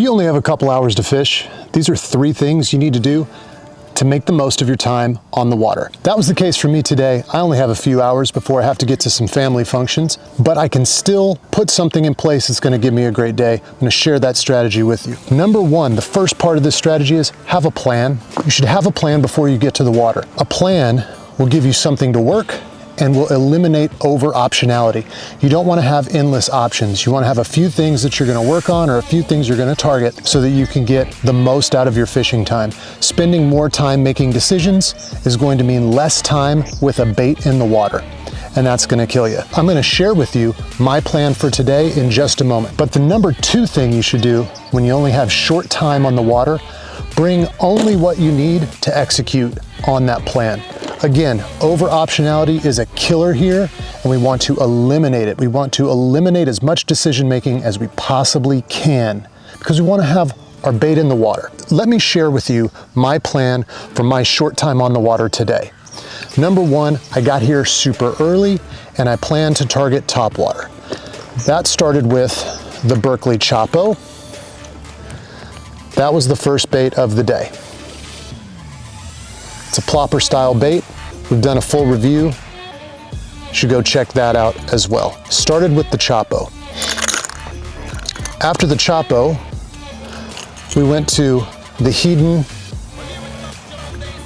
If you only have a couple hours to fish, these are 3 things you need to do to make the most of your time on the water. That was the case for me today. I only have a few hours before I have to get to some family functions, but I can still put something in place that's gonna give me a great day. I'm gonna share that strategy with you. Number 1, the first part of this strategy is have a plan. You should have a plan before you get to the water. A plan will give you something to work and will eliminate over optionality. You don't want to have endless options. You want to have a few things that you're going to work on or a few things you're going to target so that you can get the most out of your fishing time. Spending more time making decisions is going to mean less time with a bait in the water, and that's going to kill you. I'm going to share with you my plan for today in just a moment. But the number 2 thing you should do when you only have short time on the water, bring only what you need to execute on that plan. Again, over optionality is a killer here, and we want to eliminate it. We want to eliminate as much decision making as we possibly can because we want to have our bait in the water. Let me share with you my plan for my short time on the water today. Number 1, I got here super early and I plan to target topwater. That started with the Berkeley Chapo. That was the first bait of the day. It's a plopper style bait. We've done a full review. You should go check that out as well. Started with the Chapo. After the Chapo, we went to the Hedon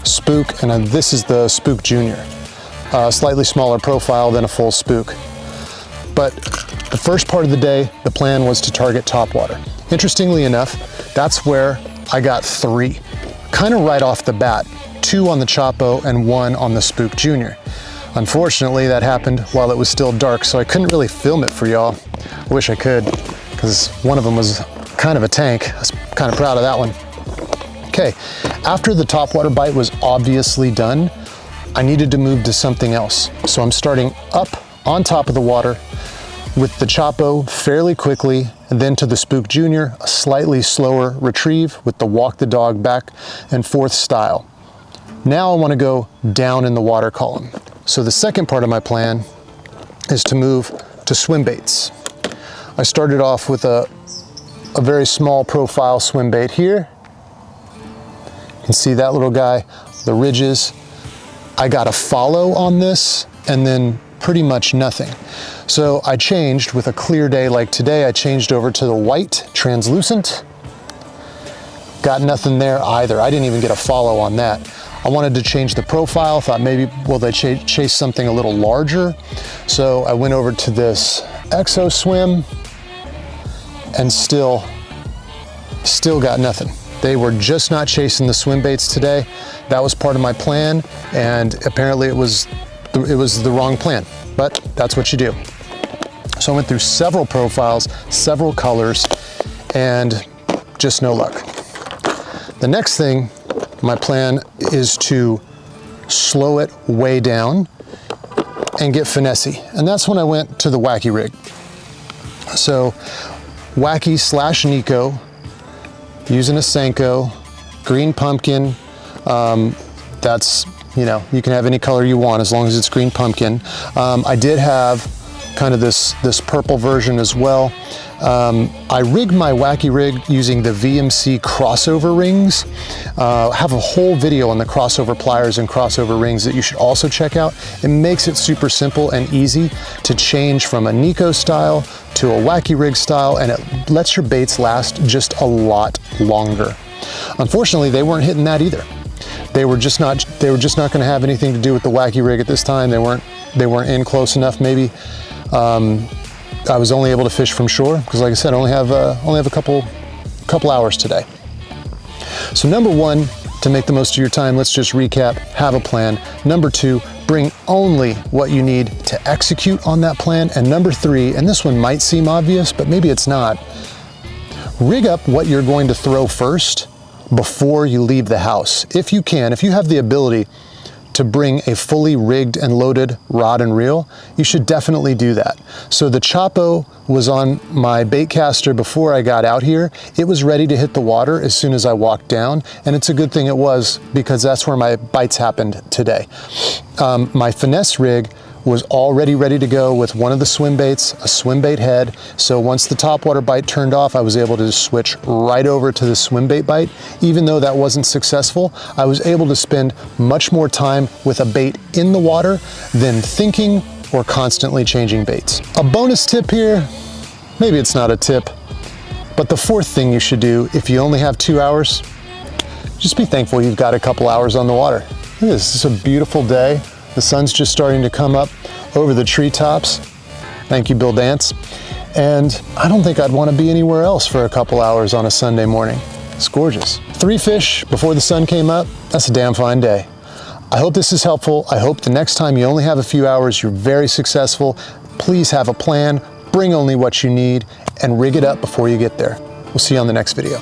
Spook, and this is the Spook Junior. Slightly smaller profile than a full spook. But the first part of the day, the plan was to target topwater. Interestingly enough, that's where I got 3, kind of right off the bat. 2 on the Chapo and 1 on the Spook Junior. Unfortunately, that happened while it was still dark, so I couldn't really film it for y'all. I wish I could, because one of them was kind of a tank. I was kind of proud of that one. Okay, after the topwater bite was obviously done, I needed to move to something else. So I'm starting up on top of the water with the Chapo fairly quickly, and then to the Spook Junior, a slightly slower retrieve with the walk the dog back and forth style. Now I want to go down in the water column. So the second part of my plan is to move to swim baits. I started off with a very small profile swim bait here. You can see that little guy, the ridges. I got a follow on this and then pretty much nothing. So I changed with a clear day like today, I changed over to the white translucent. Got nothing there either. I didn't even get a follow on that. I wanted to change the profile, thought maybe, will they chase something a little larger? So I went over to this Exo Swim and still got nothing. They were just not chasing the swim baits today. That was part of my plan, and apparently it was the wrong plan, but that's what you do. So I went through several profiles, several colors, and just no luck. The next thing, my plan is to slow it way down and get finessey. And that's when I went to the Wacky Rig. So Wacky / Nico, using a Senko, green pumpkin. That's, you know, you can have any color you want as long as it's green pumpkin. I did have kind of this purple version as well. I rigged my Wacky Rig using the VMC crossover rings. I have a whole video on the crossover pliers and crossover rings that you should also check out. It makes it super simple and easy to change from a Nico style to a Wacky Rig style, and it lets your baits last just a lot longer. Unfortunately, they weren't hitting that either. They were just not going to have anything to do with the Wacky Rig at this time. They weren't in close enough maybe. I was only able to fish from shore because, like I said, I only have a couple hours today. So number 1, to make the most of your time, let's just recap, have a plan. Number 2, bring only what you need to execute on that plan. And number 3, and this one might seem obvious, but maybe it's not, rig up what you're going to throw first before you leave the house. If you can, if you have the ability to bring a fully rigged and loaded rod and reel, you should definitely do that. So the Chapo was on my bait caster before I got out here. It was ready to hit the water as soon as I walked down, and it's a good thing it was, because that's where my bites happened today. My finesse rig was already ready to go with one of the swim baits, a swim bait head. So once the topwater bite turned off, I was able to switch right over to the swim bait bite. Even though that wasn't successful, I was able to spend much more time with a bait in the water than thinking or constantly changing baits. A bonus tip here, maybe it's not a tip, but the fourth thing you should do if you only have 2 hours, just be thankful you've got a couple hours on the water. Look at this, it's a beautiful day. The sun's just starting to come up over the treetops. Thank you, Bill Dance. And I don't think I'd want to be anywhere else for a couple hours on a Sunday morning. It's gorgeous. 3 fish before the sun came up, that's a damn fine day. I hope this is helpful. I hope the next time you only have a few hours, you're very successful. Please have a plan, bring only what you need, and rig it up before you get there. We'll see you on the next video.